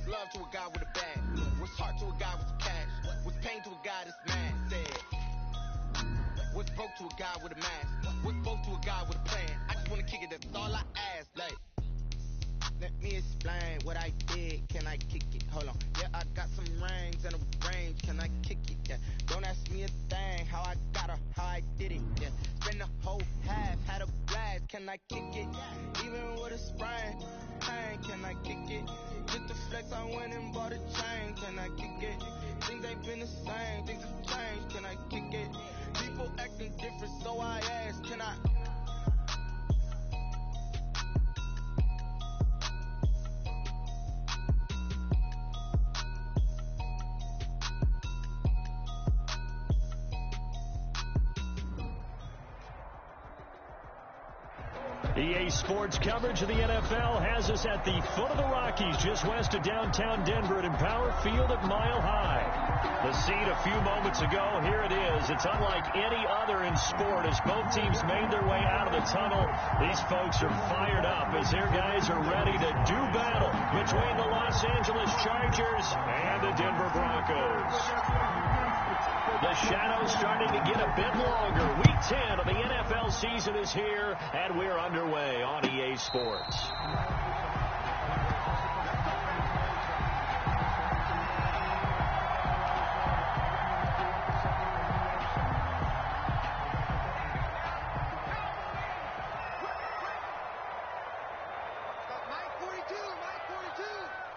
What's love to a guy with a bag? What's heart to a guy with some cash? What's pain to a guy that's mad? Said. What's broke to a guy with a mask? What's both to a guy with a plan? I just wanna kick it, that's all I ask. Like, let me explain what I did. Can I kick it? Hold on. Yeah, I got some rings and a range. Can I kick it? Yeah. Don't ask me a thing. How I got her, how I did it. Yeah. Spend the whole half, had a blast. Can I kick it? Even with a sprain. Pain, can I kick it? Just the flex, I went and bought a chain. Can I kick it? Things ain't been the same. Things have changed. Can I kick it? People acting different, so I ask, can I? EA Sports coverage of the NFL has us at the foot of the Rockies, just west of downtown Denver at Empower Field at Mile High. The scene a few moments ago, here it is. It's unlike any other in sport as both teams made their way out of the tunnel. These folks are fired up as their guys are ready to do battle between the Los Angeles Chargers and the Denver Broncos. The shadow's starting to get a bit longer. Week 10 of the NFL season is here, and we're underway on EA Sports.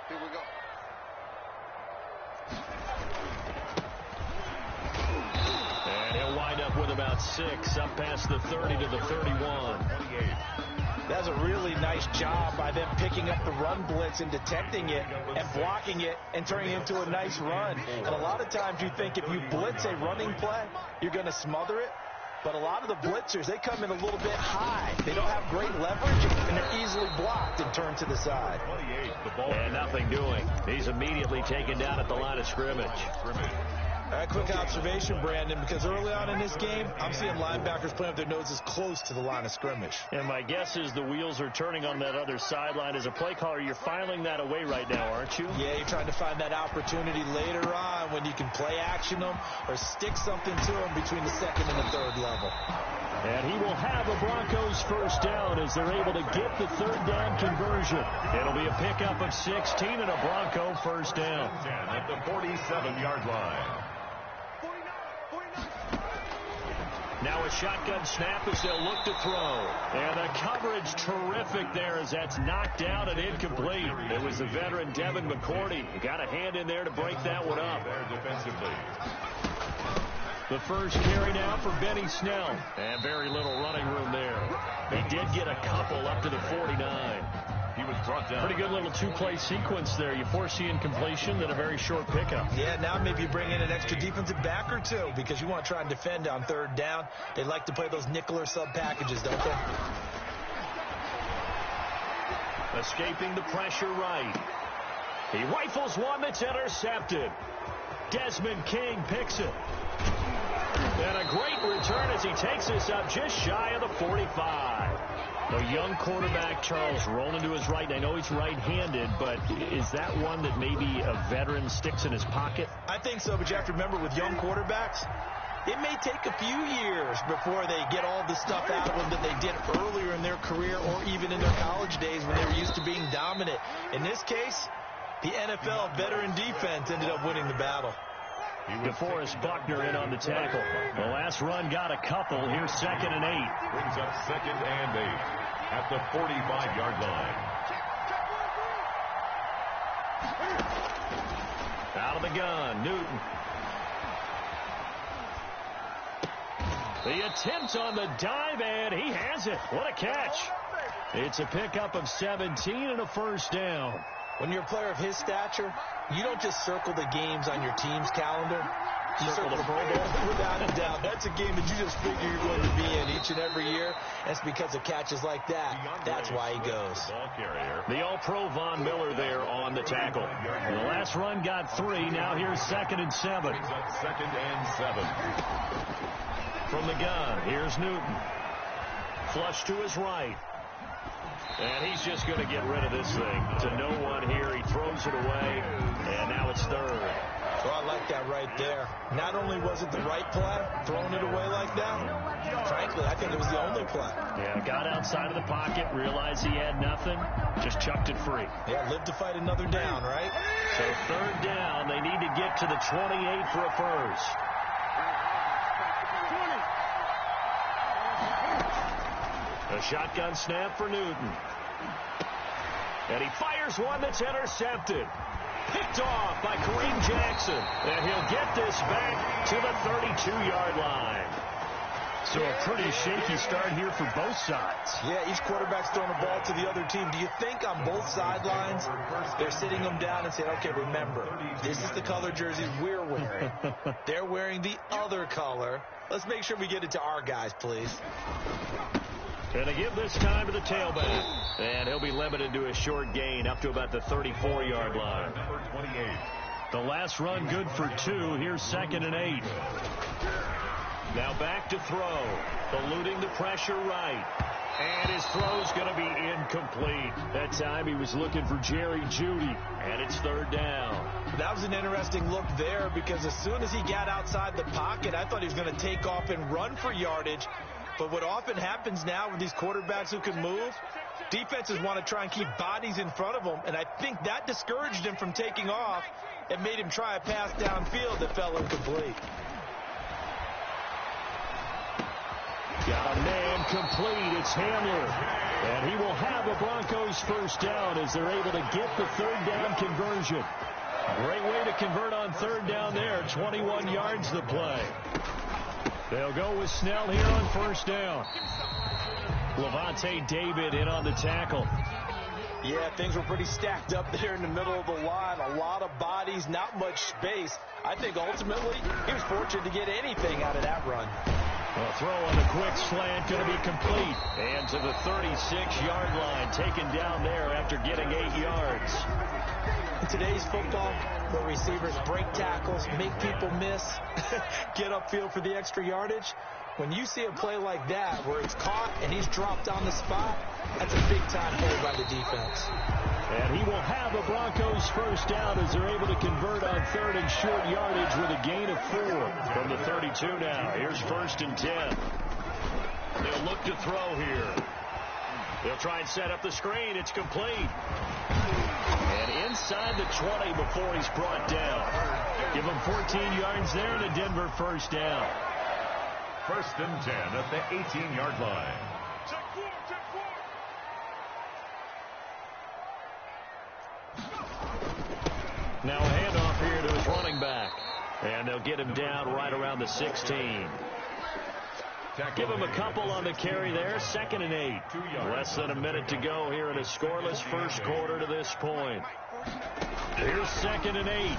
Here we go. And he'll wind up with about 6, up past the 30 to the 31. That's a really nice job by them picking up the run blitz and detecting it and blocking it and turning it into a nice run. And a lot of times you think if you blitz a running play, you're going to smother it. But a lot of the blitzers, they come in a little bit high. They don't have great leverage, and they're easily blocked and turned to the side. And nothing doing. He's immediately taken down at the line of scrimmage. A quick observation, Brandon, because early on in this game, I'm seeing linebackers playing up their noses close to the line of scrimmage. And my guess is the wheels are turning on that other sideline. As a play caller, you're filing that away right now, aren't you? Yeah, you're trying to find that opportunity later on when you can play action them or stick something to them between the second and the third level. And he will have a Broncos first down as they're able to get the third down conversion. It'll be a pickup of 16 and a Bronco first down. At the 47-yard line. Now a shotgun snap as they'll look to throw. And the coverage terrific there as that's knocked down and incomplete. It was the veteran Devin McCourty. He got a hand in there to break that one up. There defensively. The first carry now for Benny Snell. And very little running room there. He did get a couple up to the 49. He was brought down. Pretty good little two-play sequence there. You force the incompletion, then a very short pickup. Yeah, now maybe you bring in an extra defensive back or two because you want to try and defend on third down. They like to play those nickel or sub packages, don't they? Escaping the pressure right. He rifles one that's intercepted. Desmond King picks it. And a great return as he takes this up just shy of the 45. The young quarterback, Charles, rolling to his right. I know he's right-handed, but is that one that maybe a veteran sticks in his pocket? I think so, but you have to remember with young quarterbacks, it may take a few years before they get all the stuff out of them that they did earlier in their career or even in their college days when they were used to being dominant. In this case, the NFL veteran defense ended up winning the battle. DeForest Buckner in on the tackle. The last run got a couple. Here's 2nd and 8. Brings up 2nd and 8 at the 45-yard line. Out of the gun, Newton. The attempt on the dive, and he has it. What a catch. It's a pickup of 17 and a first down. When you're a player of his stature, you don't just circle the games on your team's calendar. You circle the Pro Bowl. Without a doubt. That's a game that you just figure you're going to be in each and every year. That's because of catches like that. That's why he goes. The All-Pro Von Miller there on the tackle. The last run got 3. Now here's 2nd and 7. 2nd and 7. From the gun, here's Newton. Flush to his right. And he's just going to get rid of this thing to no one here. He throws it away, and now it's third. Well, I like that right there. Not only was it the right play, throwing it away like that, frankly, I think it was the only play. Yeah, got outside of the pocket, realized he had nothing, just chucked it free. Yeah, live to fight another down, right? So third down, they need to get to the 28 for a first. A shotgun snap for Newton. And he fires one that's intercepted. Picked off by Kareem Jackson. And he'll get this back to the 32-yard line. So a pretty shaky start here for both sides. Yeah, each quarterback's throwing the ball to the other team. Do you think on both sidelines they're sitting them down and saying, okay, remember, this is the color jerseys we're wearing. They're wearing the other color. Let's make sure we get it to our guys, please. And they give this time to the tailback. And he'll be limited to a short gain up to about the 34-yard line. Number 28. The last run good for 2. Here's 2nd and 8. Now back to throw. Eluding the pressure right. And his throw's going to be incomplete. That time he was looking for Jerry Jeudy. And it's third down. That was an interesting look there because as soon as he got outside the pocket, I thought he was going to take off and run for yardage. But what often happens now with these quarterbacks who can move, defenses want to try and keep bodies in front of them. And I think that discouraged him from taking off and made him try a pass downfield that fell incomplete. Got a man complete. It's Hamler. And he will have a Broncos first down as they're able to get the third down conversion. Great way to convert on third down there. 21 yards the play. They'll go with Snell here on first down. Levante David in on the tackle. Yeah, things were pretty stacked up there in the middle of the line. A lot of bodies, not much space. I think ultimately he was fortunate to get anything out of that run. A throw on the quick slant going to be complete. And to the 36-yard line, taken down there after getting 8 yards. In today's football, where receivers break tackles, make people miss, get upfield for the extra yardage, when you see a play like that where it's caught and he's dropped on the spot, that's a big-time play by the defense. And he will have a Broncos first down as they're able to convert on third and short yardage with a gain of 4 from the 32 now. Here's 1st and 10. They'll look to throw here. They'll try and set up the screen. It's complete. And inside the 20 before he's brought down. Give him 14 yards there and a Denver first down. 1st and 10 at the 18-yard line. Now a handoff here to his running back. And they'll get him down right around the 16. Give him a couple on the carry there. 2nd and 8. Less than a minute to go here in a scoreless first quarter to this point. Here's 2nd and 8.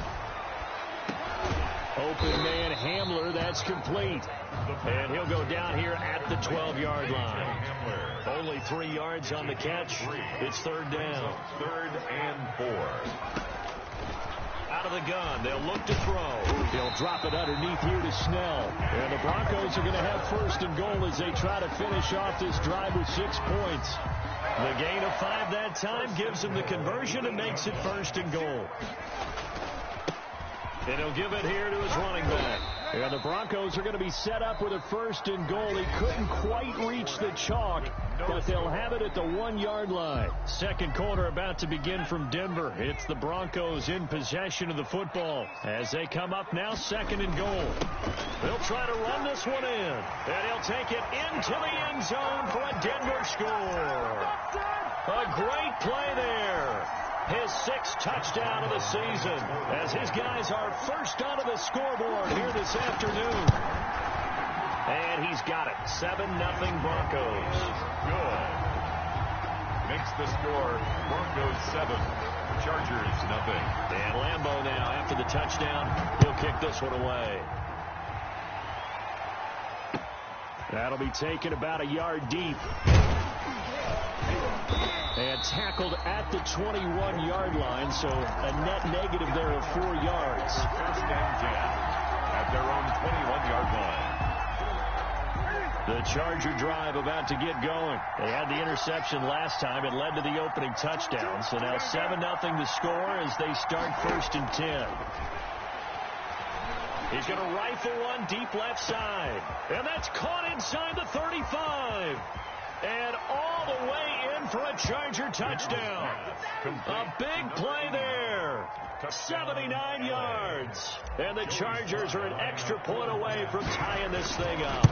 Open man Hamler. That's complete. And he'll go down here at the 12-yard line. Only 3 yards on the catch. It's third down. 3rd and 4. Out of the gun. They'll look to throw. They'll drop it underneath here to Snell. And the Broncos are going to have 1st and goal as they try to finish off this drive with 6 points. The gain of 5 that time gives them the conversion and makes it 1st and goal. And he'll give it here to his running back. And the Broncos are going to be set up with a 1st and goal. He couldn't quite reach the chalk, but they'll have it at the 1-yard line. Second quarter about to begin from Denver. It's the Broncos in possession of the football as they come up now 2nd and goal. They'll try to run this one in, and he'll take it into the end zone for a Denver score. A great play there. His 6th touchdown of the season as his guys are first onto the scoreboard here this afternoon. And he's got it. 7-0 Broncos. Good. Makes the score Broncos 7, Chargers 0. And Lambeau now after the touchdown. He'll kick this one away. That'll be taken about a yard deep. And tackled at the 21-yard line, so a net negative there of 4 yards. 1st and 10 at their own 21-yard line. The Charger drive about to get going. They had the interception last time. It led to the opening touchdown. So now 7-0 the score as they start 1st and 10. He's going to rifle one deep left side. And that's caught inside the 35. And all the way in for a Charger touchdown. A big play there. 79 yards. And the Chargers are an extra point away from tying this thing up.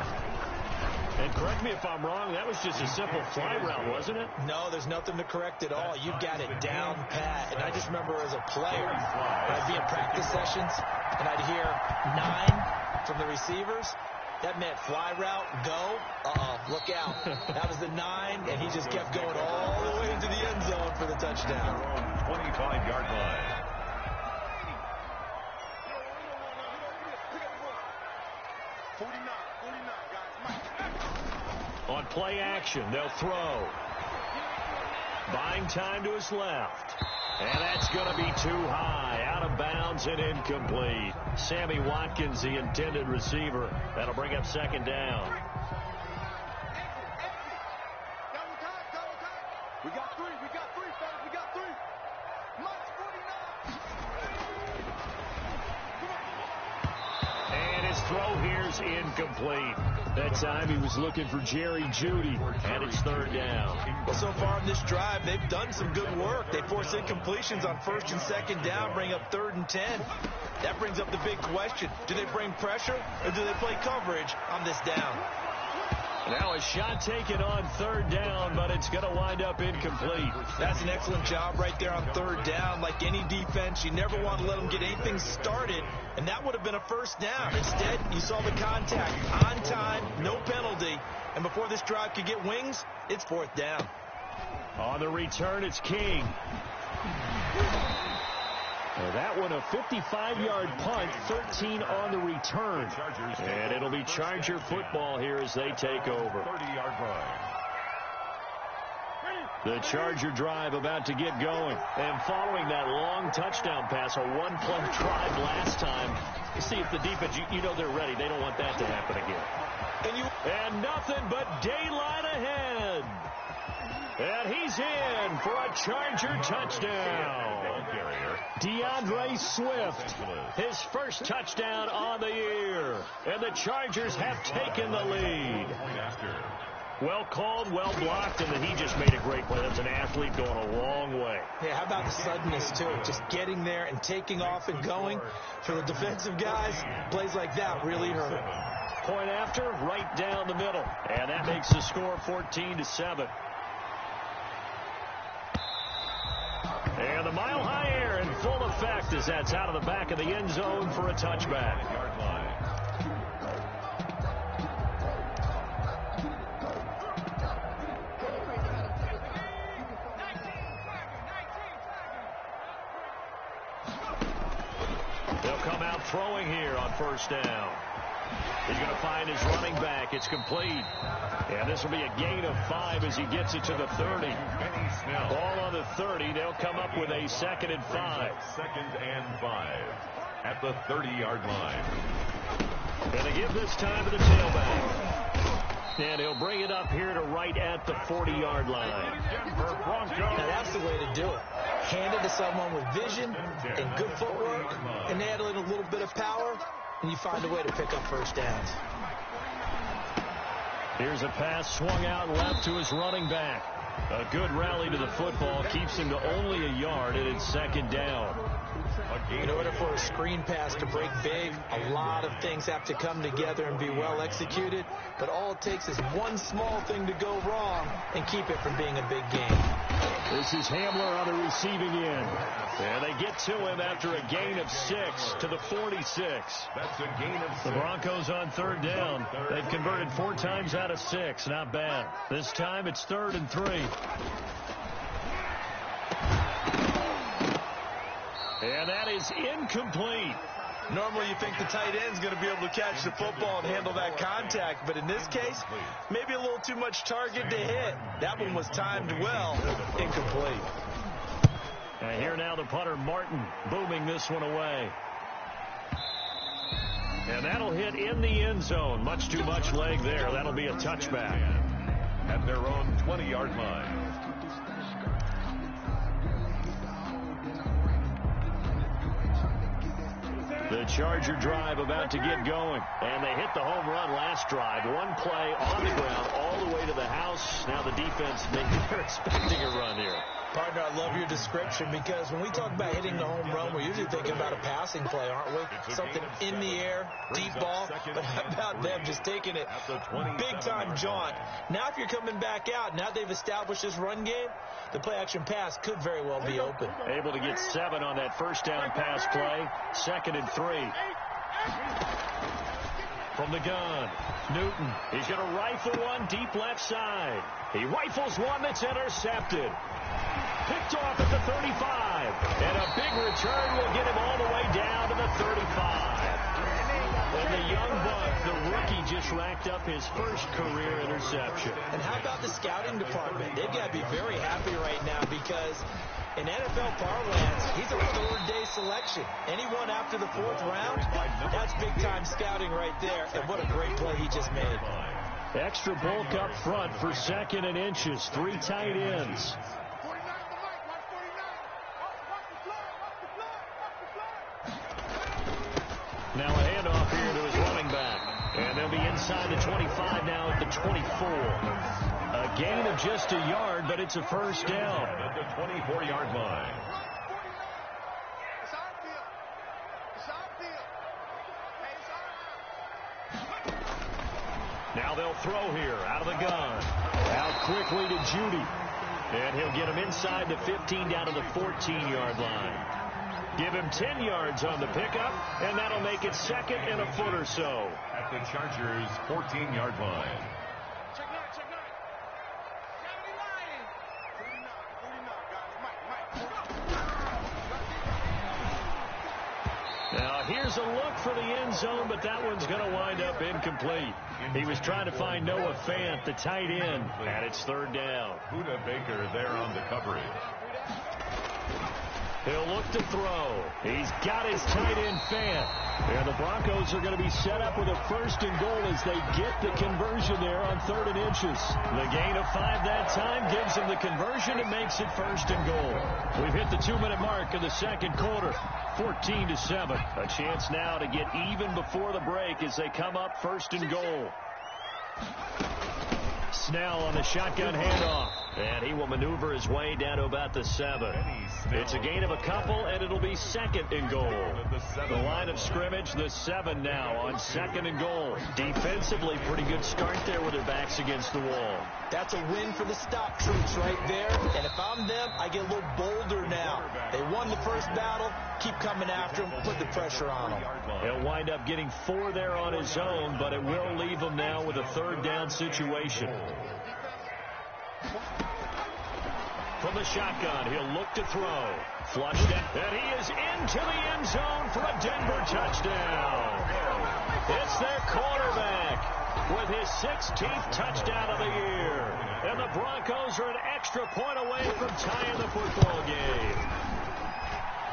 And correct me if I'm wrong, that was just a simple fly route, wasn't it? No, there's nothing to correct at all. You got it down pat. And I just remember as a player, when I'd be in practice sessions, and I'd hear 9 from the receivers. That meant fly route, go. Look out. That was the 9, and he just kept going all the way into the end zone for the touchdown. 25-yard line. On play action, they'll throw. Buying time to his left. And that's going to be too high. Out of bounds and incomplete. Sammy Watkins, the intended receiver. That'll bring up 2nd down. We got 3, fellas. We got 3. Minus 49. And his throw here's incomplete. That time he was looking for Jerry Jeudy, and it's 3rd down. Well, so far in this drive, they've done some good work. They force incompletions on 1st and 2nd down, bring up 3rd and 10. That brings up the big question. Do they bring pressure, or do they play coverage on this down? Now a shot taken on 3rd down, but it's going to wind up incomplete. That's an excellent job right there on 3rd down. Like any defense, you never want to let them get anything started, and that would have been a 1st down. Instead, you saw the contact on time, no penalty, and before this drive could get wings, it's 4th down. On the return, it's King. Well, that one a 55-yard punt, 13 on the return. And it'll be Charger football here as they take over. 30-yard line. The Charger drive about to get going. And following that long touchdown pass, a one-play drive last time, you see if the defense, you know they're ready. They don't want that to happen again. And nothing but daylight ahead. And he's in for a Charger touchdown. DeAndre Swift, his first touchdown on the year. And the Chargers have taken the lead. Well called, well blocked, and he just made a great play. That's an athlete going a long way. Yeah, how about the suddenness, too? Just getting there and taking off and going. For the defensive guys, plays like that really hurt. Point after, right down the middle. And that makes the score 14-7. And the mile-high air in full effect as that's out of the back of the end zone for a touchback. Yard line. They'll come out throwing here on 1st down. He's going to find his running back. It's complete. And this will be a gain of 5 as he gets it to the 30. Ball on the 30. They'll come up with a 2nd and 5. 2nd and 5 at the 30-yard line. And they give this time to the tailback. And he'll bring it up here to right at the 40-yard line. Now that's the way to do it. Hand it to someone with vision and good footwork, and add a little bit of power, and you find a way to pick up 1st downs. Here's a pass swung out left to his running back. A good rally to the football keeps him to only a yard, and it's 2nd down. In order for a screen pass to break big, a lot of things have to come together and be well executed, but all it takes is one small thing to go wrong and keep it from being a big game. This is Hamler on the receiving end. And they get to him after a gain of 6 to the 46. That's a gain of 6. The Broncos on 3rd down. They've converted 4 times out of 6. Not bad. This time it's 3rd and 3. And that is incomplete. Normally you think the tight end's going to be able to catch the football and handle that contact, but in this case, maybe a little too much target to hit. That one was timed well. Incomplete. And here now the punter, Martin, booming this one away. And that'll hit in the end zone. Much too much leg there. That'll be a touchback. At their own 20-yard line. The Charger drive about to get going. And they hit the home run last drive. One play on the ground all the way to the house. Now the defense, maybe they're expecting a run here. Partner, I love your description because when we talk about hitting the home run, we're usually thinking about a passing play, aren't we? Something in the air, deep ball. But how about them just taking it big-time jaunt? Now if you're coming back out, now they've established this run game, the play-action pass could very well be open. Able to get 7 on that first down pass play. 2nd and 3. From the gun, Newton. He's going to rifle one deep left side. He rifles one that's intercepted. Picked off at the 35. And a big return will get him all the way down to the 35. And the young buck, the rookie, just racked up his first career interception. And how about the scouting department? They've got to be very happy right now because in NFL parlance, he's a third-day selection. Anyone after the 4th round, that's big-time scouting right there. And what a great play he just made. Extra bulk up front for 2nd and inches. 3 tight ends. Now a handoff here to his running back. And they'll be inside the 25 now at the 24. A gain of just a yard, but it's a first down. At the 24-yard line. Now they'll throw here out of the gun. Out quickly to Judy. And he'll get him inside the 15 down to the 14-yard line. Give him 10 yards on the pickup, and that'll make it 2nd and a foot or so. At the Chargers' 14-yard line. Now here's a look for the end zone, but that one's going to wind up incomplete. He was trying to find Noah Fant, the tight end, and it's 3rd down. Buda Baker there on the coverage. He'll look to throw. He's got his tight end Fant. And the Broncos are going to be set up with a 1st and goal as they get the conversion there on 3rd and inches. The gain of 5 that time gives them the conversion and makes it 1st and goal. We've hit the 2-minute mark in the 2nd quarter. 14-7. A chance now to get even before the break as they come up 1st and goal. Snell on the shotgun handoff. And he will maneuver his way down to about the 7. It's a gain of a couple, and it'll be 2nd and goal. The line of scrimmage, the 7 now on 2nd and goal. Defensively, pretty good start there with their backs against the wall. That's a win for the stop troops right there. And if I'm them, I get a little bolder now. They won the first battle. Keep coming after him. Put the pressure on him. He'll wind up getting 4 there on his own, but it will leave him now with a 3rd down situation. From the shotgun, he'll look to throw. Flushed it, and he is into the end zone for a Denver touchdown. It's their quarterback with his 16th touchdown of the year. And the Broncos are an extra point away from tying the football game.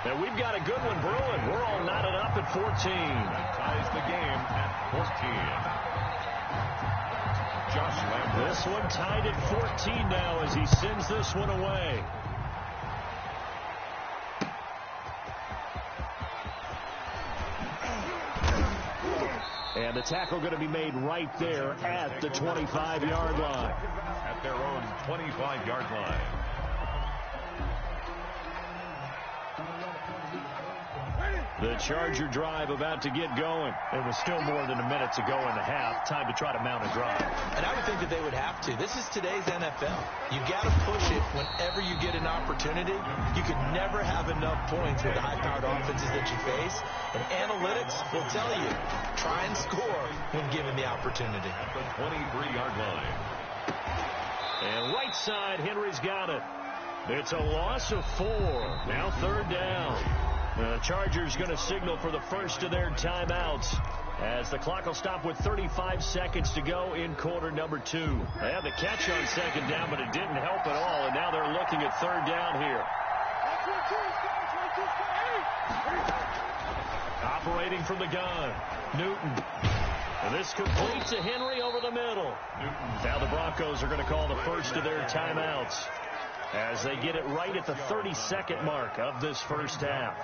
And we've got a good one brewing. We're all knotted up at 14. That ties the game at 14. Josh Lambert. This one tied at 14 now as he sends this one away. And the tackle going to be made right there at the 25-yard line. At their own 25-yard line. The Charger drive about to get going. It was still more than a minute to go in the half. Time to try to mount a drive. And I would think that they would have to. This is today's NFL. You got to push it whenever you get an opportunity. You can never have enough points with the high-powered offenses that you face. And analytics will tell you, try and score when given the opportunity. At the 23-yard line. And right side, Henry's got it. It's a loss of 4. Now 3rd down. The Chargers going to signal for the first of their timeouts as the clock will stop with 35 seconds to go in quarter number 2. They had the catch on 2nd down, but it didn't help at all, and now they're looking at 3rd down here. Operating from the gun. Newton. And this complete to Henry over the middle. Now the Broncos are going to call the first of their timeouts as they get it right at the 32nd mark of this first half.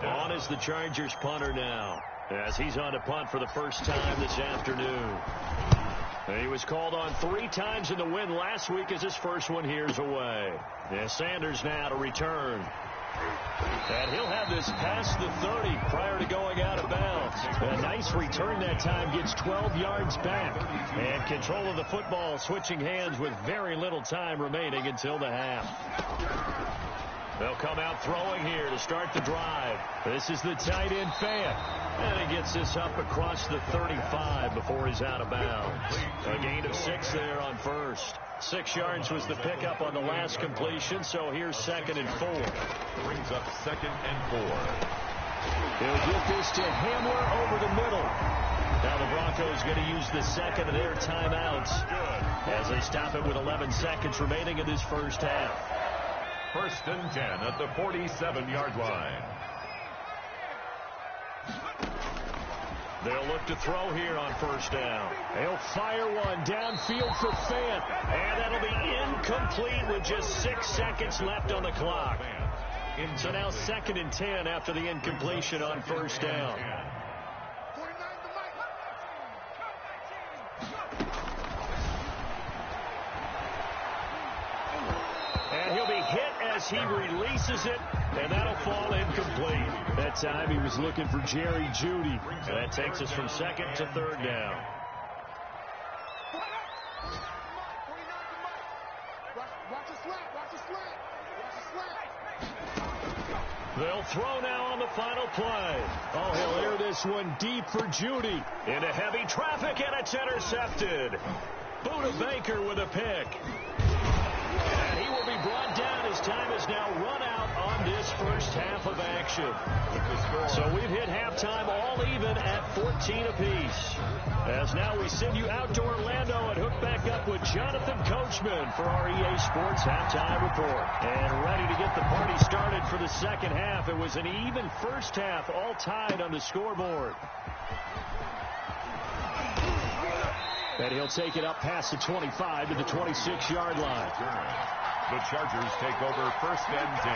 On is the Chargers punter now, as he's on to punt for the first time this afternoon. He was called on 3 times in the win last week as his first one here's away. And Sanders now to return. And he'll have this past the 30 prior to going out of bounds. A nice return that time, gets 12 yards back. And control of the football switching hands with very little time remaining until the half. They'll come out throwing here to start the drive. This is the tight end Fant. And he gets this up across the 35 before he's out of bounds. A gain of 6 there on first. 6 yards was the pickup on the last completion, so here's 2nd and 4. Brings up 2nd and 4. He'll get this to Hamler over the middle. Now the Broncos going to use the second of their timeouts as they stop it with 11 seconds remaining in this first half. 1st and 10 at the 47-yard line. They'll look to throw here on first down. They'll fire one downfield for Fant. And that'll be incomplete with just 6 seconds left on the clock. So now 2nd and 10 after the incompletion on first down. And he'll be hit as he releases it, and that'll fall incomplete. That time he was looking for Jerry Jeudy. That takes us from 2nd to 3rd down. They'll throw now on the final play. Oh, he'll air this one deep for Jeudy. Into heavy traffic, and it's intercepted. Buda Baker with a pick. And he will be brought down as time is now run out on this first half of action. So we've hit halftime all even at 14 apiece. As now we send you out to Orlando and hook back up with Jonathan Coachman for our EA Sports Halftime Report. And ready to get the party started for the second half. It was an even first half, all tied on the scoreboard. And he'll take it up past the 25 to the 26-yard line. The Chargers take over 1st and 10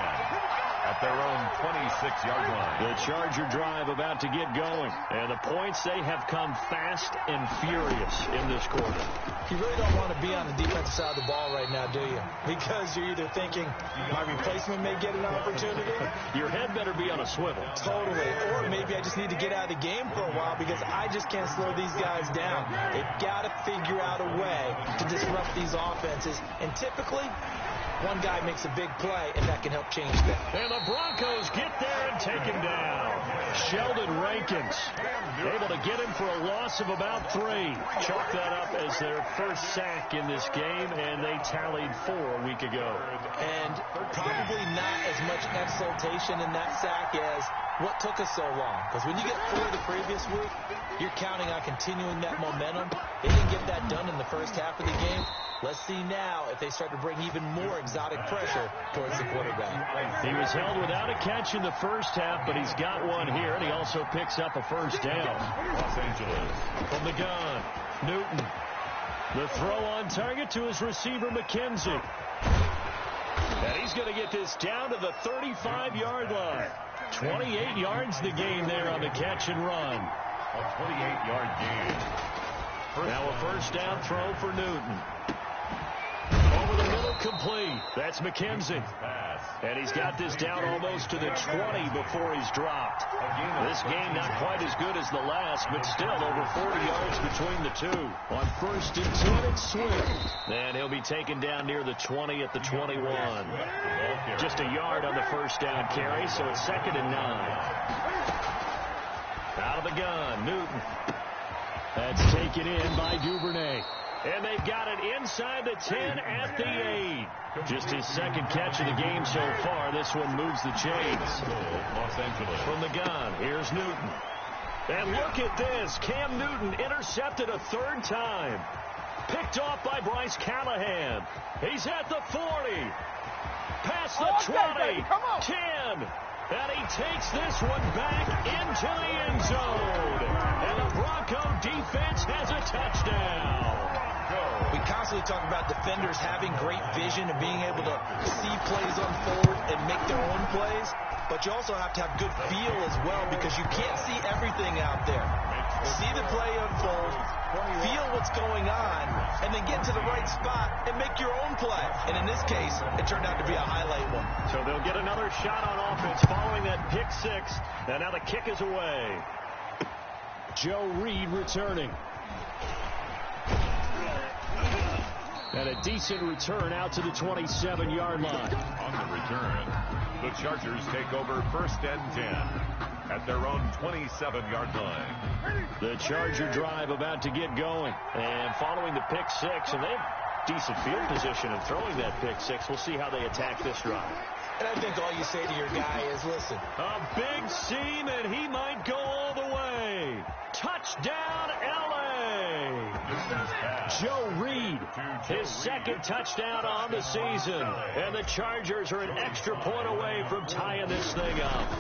at their own 26-yard line. The Charger drive about to get going. And the points, they have come fast and furious in this quarter. You really don't want to be on the defensive side of the ball right now, do you? Because you're either thinking my replacement may get an opportunity. Your head better be on a swivel. Totally. Or maybe I just need to get out of the game for a while because I just can't slow these guys down. They've got to figure out a way to disrupt these offenses. And typically, one guy makes a big play, and that can help change that. And the Broncos get there and take him down. Sheldon Rankins able to get him for a loss of about 3. Chalk that up as their first sack in this game, and they tallied 4 a week ago. And probably not as much exultation in that sack as what took us so long. Because when you get 4 the previous week, you're counting on continuing that momentum. They didn't get that done in the first half of the game. Let's see now if they start to bring even more exotic pressure towards the quarterback. He was held without a catch in the first half, but he's got one here, and he also picks up a first down. Los Angeles. From the gun, Newton. The throw on target to his receiver, McKenzie. And he's going to get this down to the 35-yard line. 28 yards the gain there on the catch and run. A 28-yard gain. Now a first down throw for Newton. Over the middle, complete. That's McKenzie. And he's got this down almost to the 20 before he's dropped. This game not quite as good as the last, but still over 40 yards between the two. On 1st and 10, it's Swift. And he'll be taken down near the 20 at the 21. Just a yard on the first down carry, so it's 2nd and 9. Out of the gun, Newton. That's taken in by Duvernay. And they've got it inside the 10 at the 8. Just his second catch of the game so far. This one moves the chains. Los Angeles. From the gun, here's Newton. And look at this. Cam Newton intercepted a 3rd time. Picked off by Bryce Callahan. He's at the 40. Past the 20. 10. And he takes this one back into the end zone. And the Bronco defense has a touchdown. We constantly talk about defenders having great vision and being able to see plays unfold and make their own plays, but you also have to have good feel as well because you can't see everything out there. See the play unfold, feel what's going on, and then get to the right spot and make your own play. And in this case, it turned out to be a highlight one. So they'll get another shot on offense following that pick six, and now the kick is away. Joe Reed returning. And a decent return out to the 27-yard line. On the return, the Chargers take over 1st and 10 at their own 27-yard line. The Charger drive about to get going. And following the pick six, and they have decent field position of throwing that pick six. We'll see how they attack this drive. And I think all you say to your guy is, listen. A big seam, and he might go all the way. Touchdown, L.A. Joe Reed, his second touchdown on the season. And the Chargers are an extra point away from tying this thing up.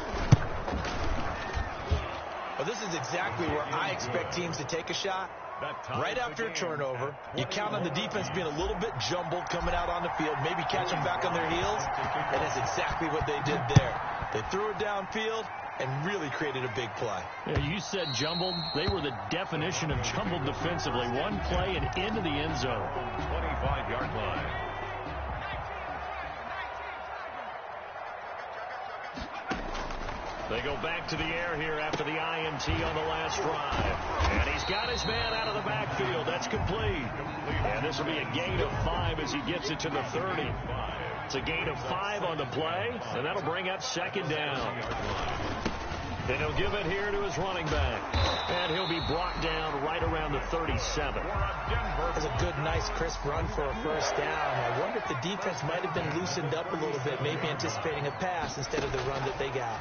Well, this is exactly where I expect teams to take a shot. Right after a turnover, you count on the defense being a little bit jumbled coming out on the field, maybe catch them back on their heels, and that's exactly what they did there. They threw it downfield and really created a big play. Yeah, you said jumbled. They were the definition of jumbled defensively. One play and into the end zone. 25-yard line. They go back to the air here after the INT on the last drive. And he's got his man out of the backfield. That's complete. And this will be a gain of 5 as he gets it to the 30. It's a gain of 5 on the play, and that'll bring up 2nd down. Then he'll give it here to his running back. And he'll be brought down right around the 37. That's a good, nice, crisp run for a 1st down. I wonder if the defense might have been loosened up a little bit, maybe anticipating a pass instead of the run that they got.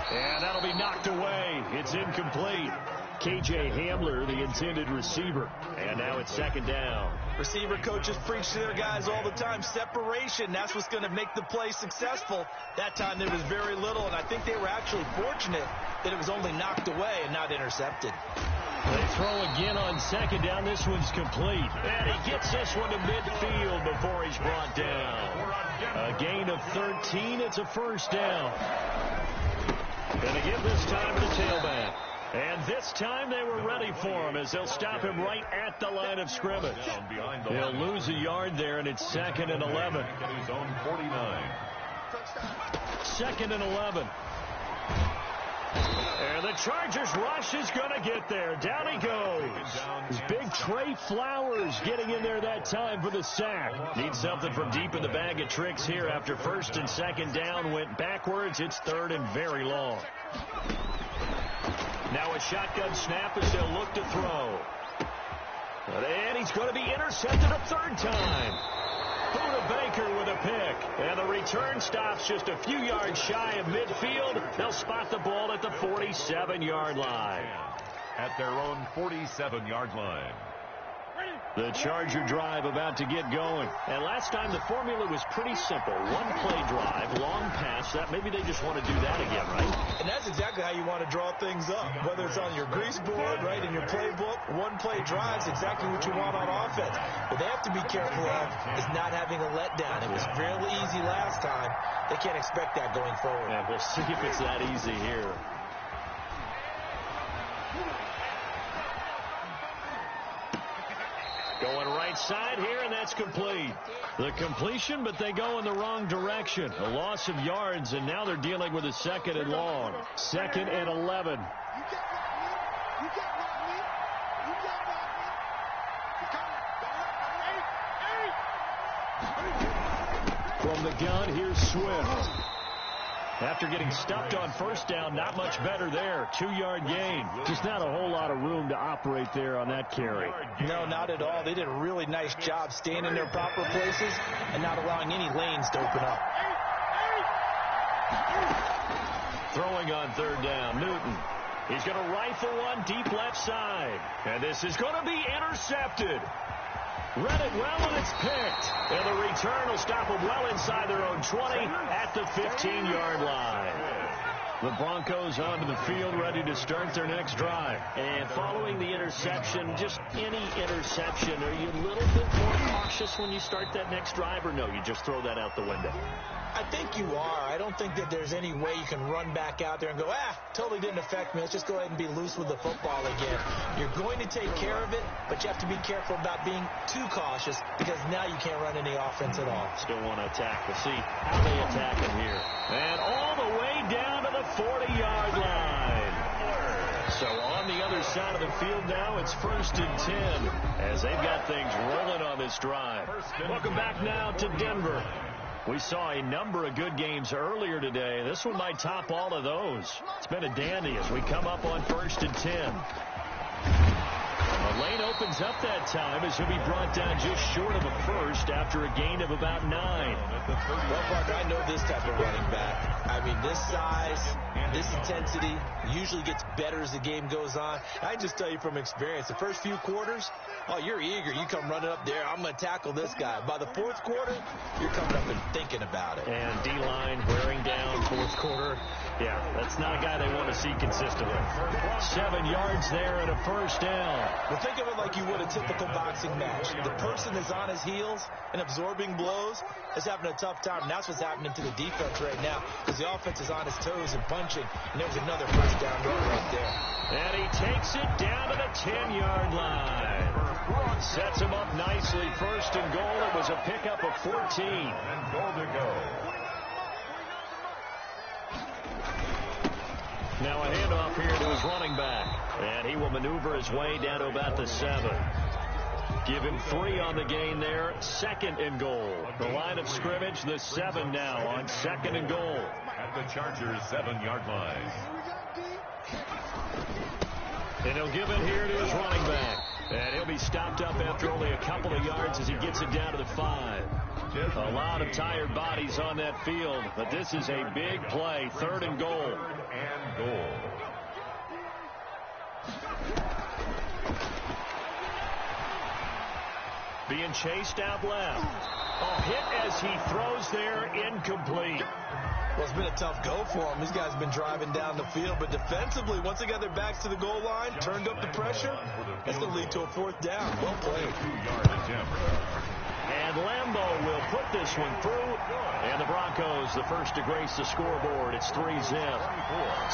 And that'll be knocked away. It's incomplete. K.J. Hamler, the intended receiver. And now it's 2nd down. Receiver coaches preach to their guys all the time. Separation, that's what's going to make the play successful. That time there was very little, and I think they were actually fortunate that it was only knocked away and not intercepted. They throw again on 2nd down. This one's complete. And he gets this one to midfield before he's brought down. A gain of 13. It's a 1st down. And again this time to the tailback. And this time they were ready for him as they'll stop him right at the line of scrimmage. They'll lose a yard there, and it's 2nd and 11. 2nd and 11. And the Chargers rush is going to get there. Down he goes. It's big Trey Flowers getting in there that time for the sack. Needs something from deep in the bag of tricks here after 1st and 2nd down went backwards. It's 3rd and very long. Now a shotgun snap as they'll look to throw. And he's going to be intercepted a 3rd time. Buda Baker with a pick. And the return stops just a few yards shy of midfield. They'll spot the ball at the 47-yard line. At their own 47-yard line. The Charger drive about to get going. And last time the formula was pretty simple. One play drive, long pass. That maybe they just want to do that again, right? And that's exactly how you want to draw things up. Whether it's on your grease board, right, in your playbook, one play drive's exactly what you want on offense. What they have to be careful of is not having a letdown. It was fairly easy last time. They can't expect that going forward. Yeah, we'll see if it's that easy here. Going right side here, and that's complete. The completion, but they go in the wrong direction. A loss of yards, and now they're dealing with a 2nd and long. 2nd and 11. From the gun, here's Swift. After getting stuffed on 1st down, not much better there. 2-yard gain. Just not a whole lot of room to operate there on that carry. No, not at all. They did a really nice job staying in their proper places and not allowing any lanes to open up. Throwing on 3rd down, Newton. He's going to rifle one deep left side. And this is going to be intercepted. Read it well, and it's picked. And the return will stop them well inside their own 20 at the 15-yard line. The Broncos onto the field, ready to start their next drive. And following the interception, just any interception, are you a little bit more cautious when you start that next drive, or no, you just throw that out the window? I think you are. I don't think that there's any way you can run back out there and go, totally didn't affect me. Let's just go ahead and be loose with the football again. You're going to take care of it, but you have to be careful about being too cautious because now you can't run any offense at all. Still want to attack. We'll see how they attack him here. And all the way down to the 40-yard line. So on the other side of the field now, it's 1st and 10 as they've got things rolling on this drive. Welcome back now to Denver. We saw a number of good games earlier today. This one might top all of those. It's been a dandy as we come up on 1st and 10. The lane opens up that time as he'll be brought down just short of a first after a gain of about 9. Well, Parker, I know this type of running back. I mean, this size, this intensity usually gets better as the game goes on. I just tell you from experience, the first few quarters, you're eager. You come running up there, I'm going to tackle this guy. By the 4th quarter, you're coming up and thinking about it. And D-line wearing down 4th quarter. Yeah, that's not a guy they want to see consistently. 7 yards there and a first down. Well, think of it like you would a typical boxing match. The person is on his heels and absorbing blows is having a tough time. And that's what's happening to the defense right now because the offense is on his toes and punching. And there was another first down right there. And he takes it down to the 10-yard line. Sets him up nicely. 1st and goal. It was a pickup of 14. And goal to go. Now a handoff here to his running back. And he will maneuver his way down to about the 7. Give him 3 on the gain there. 2nd and goal. The line of scrimmage, the 7 now on 2nd and goal. At the Chargers' 7-yard line. And he'll give it here to his running back. And he'll be stopped up after only a couple of yards as he gets it down to the 5. A lot of tired bodies on that field, but this is a big play. 3rd and goal. And goal. Being chased out left. Hit as he throws there, incomplete. Well, it's been a tough go for him. These guys have been driving down the field, but defensively, once they got their backs to the goal line, turned up the pressure, that's going to lead to a 4th down. Well played. 2-yard attempt. And Lambo will put this one through. And the Broncos, the first to grace the scoreboard. It's 3-zip.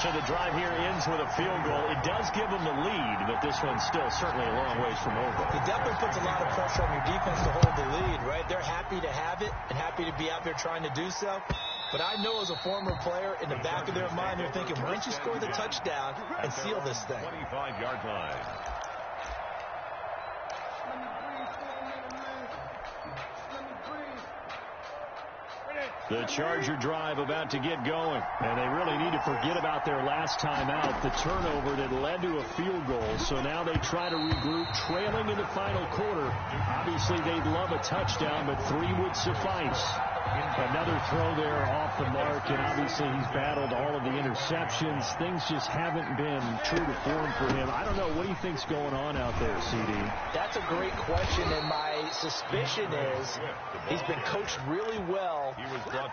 So the drive here ends with a field goal. It does give them the lead, but this one's still certainly a long ways from over. It definitely puts a lot of pressure on your defense to hold the lead, right? They're happy to have it and happy to be out there trying to do so. But I know as a former player, in the back of their mind, they're thinking, why don't you score the touchdown and seal this thing? 25-yard line. The Charger drive about to get going. And they really need to forget about their last time out, the turnover that led to a field goal. So now they try to regroup, trailing in the final quarter. Obviously, they'd love a touchdown, but 3 would suffice. Another throw there off the mark, and obviously he's battled all of the interceptions. Things just haven't been true to form for him. I don't know. What do you think's going on out there, CD? That's a great question, and my suspicion is he's been coached really well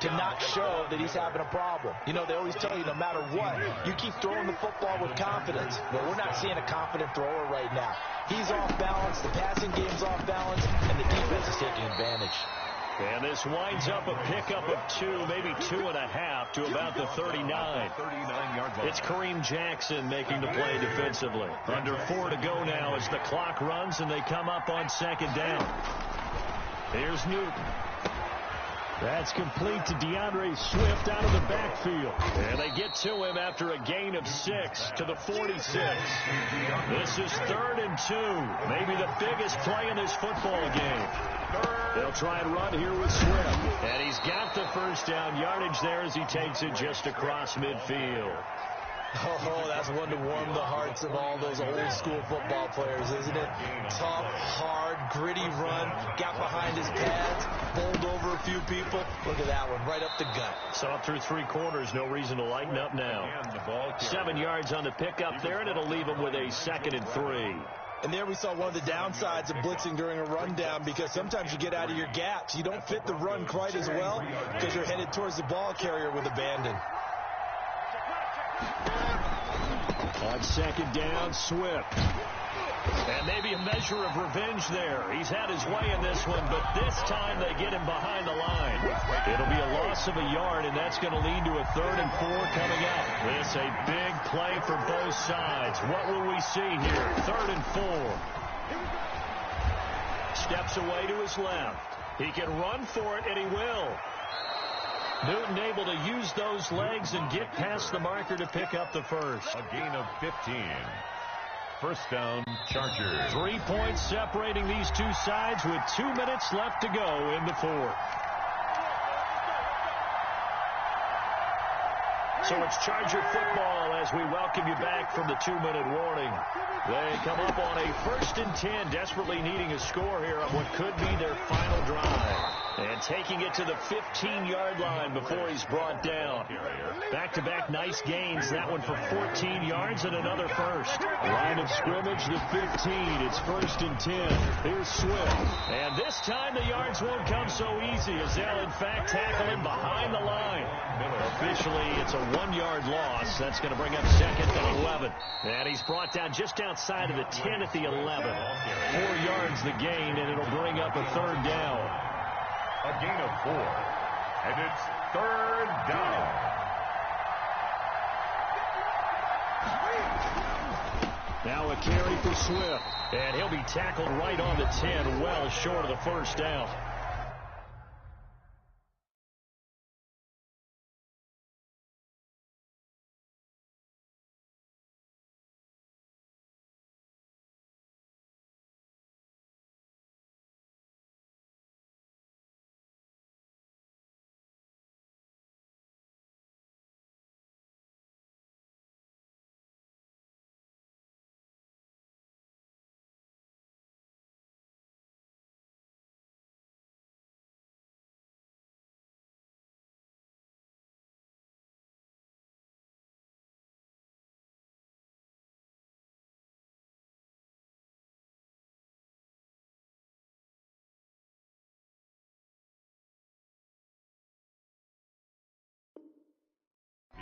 to not show that he's having a problem. You know, they always tell you no matter what, you keep throwing the football with confidence. Well, we're not seeing a confident thrower right now. He's off balance, the passing game's off balance, and the defense is taking advantage. And this winds up a pickup of 2, maybe 2.5 to about the 39. 39-yard line. It's Kareem Jackson making the play defensively. Under 4 to go now as the clock runs and they come up on 2nd down. Here's Newton. That's complete to DeAndre Swift out of the backfield. And they get to him after a gain of 6 to the 46. This is 3rd and 2. Maybe the biggest play in this football game. They'll try and run here with Swift. And he's got the first down yardage there as he takes it just across midfield. Oh, that's one to warm the hearts of all those old-school football players, isn't it? Tough, hard, gritty run, got behind his pads, bowled over a few people. Look at that one, right up the gut. Saw through 3 quarters, no reason to lighten up now. 7 yards on the pickup there, and it'll leave him with a 2nd and 3. And there we saw one of the downsides of blitzing during a rundown because sometimes you get out of your gaps. You don't fit the run quite as well because you're headed towards the ball carrier with abandon. On second down, Swift. And maybe a measure of revenge there. He's had his way in this one, but this time they get him behind the line. It'll be a loss of a yard, and that's going to lead to a 3rd and 4 coming up. This a big play for both sides. What will we see here? 3rd and 4. Steps away to his left. He can run for it, and he will. Newton able to use those legs and get past the marker to pick up the first. A gain of 15. First down, Chargers. 3 points separating these two sides with 2 minutes left to go in the fourth. So it's Charger football as we welcome you back from the 2-minute warning. They come up on a 1st and 10, desperately needing a score here on what could be their final drive. And taking it to the 15-yard line before he's brought down. Back-to-back nice gains. That one for 14 yards and another first. Line of scrimmage, the 15. It's 1st and 10. Here's Swift. And this time the yards won't come so easy as they'll, in fact, tackle him behind the line. Officially, it's a 1-yard loss. That's going to bring up 2nd and 11. And he's brought down just outside of the 10 at the 11. 4 yards the gain, and it'll bring up a 3rd down. A gain of 4. And it's 3rd down. Now a carry for Swift. And he'll be tackled right on the 10, well short of the first down.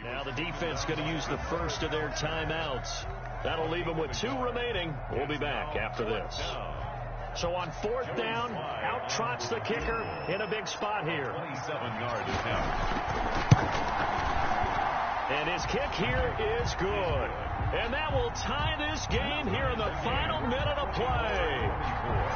Now the defense going to use the first of their timeouts. That'll leave them with 2 remaining. We'll be back after this. So on 4th down, out trots the kicker in a big spot here. 27-yard attempt. And his kick here is good. And that will tie this game here in the final minute of play.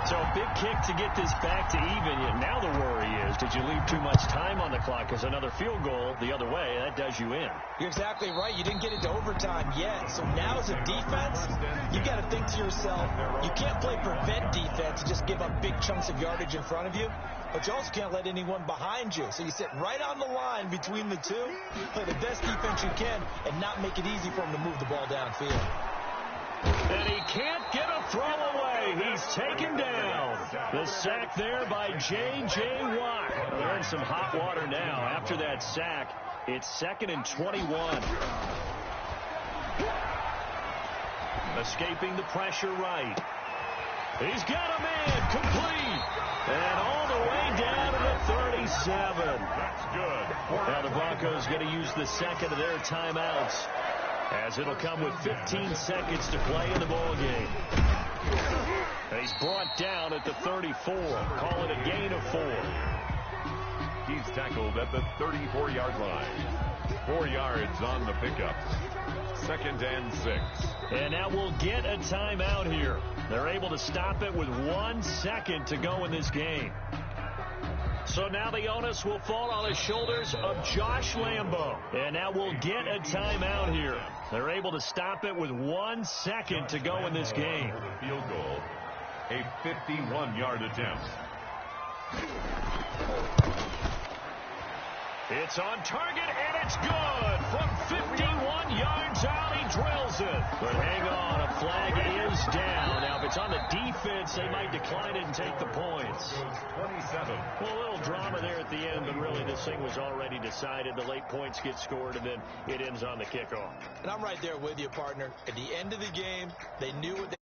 So a big kick to get this back to even. And now the worry is, did you leave too much time on the clock? Because another field goal the other way, that does you in. You're exactly right. You didn't get it to overtime yet. So now as a defense, you got to think to yourself, you can't play prevent defense and just give up big chunks of yardage in front of you. But you also can't let anyone behind you. So you sit right on the line between the two, play the best defense you can, and not make it easy for him to move the ball downfield. And he can't get a throw away. He's taken down. The sack there by J.J. Watt. They're in some hot water now. After that sack, it's 2nd and 21. Escaping the pressure right. He's got a man complete. And all the way down to the 37. That's good. Now the Broncos going to use the 2nd of their timeouts, as it'll come with 15 seconds to play in the ball game. He's brought down at the 34. Call it a gain of 4. He's tackled at the 34-yard line. 4 yards on the pickup. 2nd and 6. And now we'll get a timeout here. They're able to stop it with 1 second to go in this game. So now the onus will fall on the shoulders of Josh Lambo. And now we'll get a timeout here. They're able to stop it with 1 second to go in this game. Field goal, a 51-yard attempt. It's on target, and it's good. From 51 yards out, he drills it. But hang on, a flag is down. Now, if it's on the defense, they might decline it and take the points. 27. Well, a little drama there at the end, but really this thing was already decided. The late points get scored, and then it ends on the kickoff. And I'm right there with you, partner. At the end of the game, they knew what they